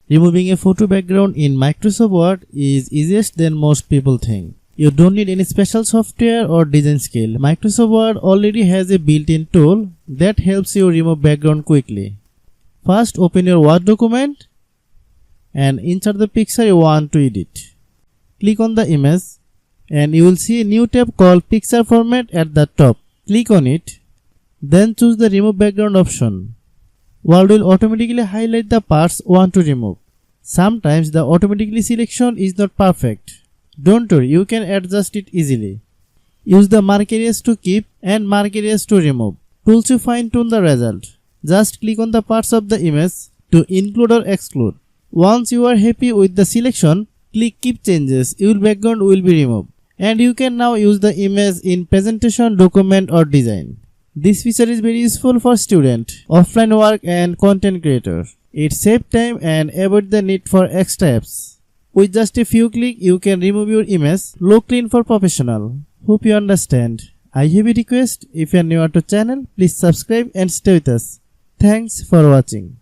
Removing a photo background in Microsoft Word is easiest than most people think. You don't need any special software or design skill. Microsoft Word already has a built-in tool that helps you remove background quickly. First, open your Word document and insert the picture you want to edit. Click on the image and you will see a new tab called Picture Format at the top. Click on it, then choose the Remove Background option. Word will automatically highlight the parts you want to remove. Sometimes the automatically selection is not perfect. Don't worry, you can adjust it easily. Use the mark areas to keep and mark areas to remove. Tools to fine-tune the result. Just click on the parts of the image to include or exclude. Once you are happy with the selection, click Keep Changes. Your background will be removed. And you can now use the image in presentation, document or design. This feature is very useful for students, offline work and content creators. It saves time and avoids the need for extra apps. With just a few clicks, you can remove your image, look clean for professional. Hope you understand. I have a request. If you are new to the channel, please subscribe and stay with us. Thanks for watching.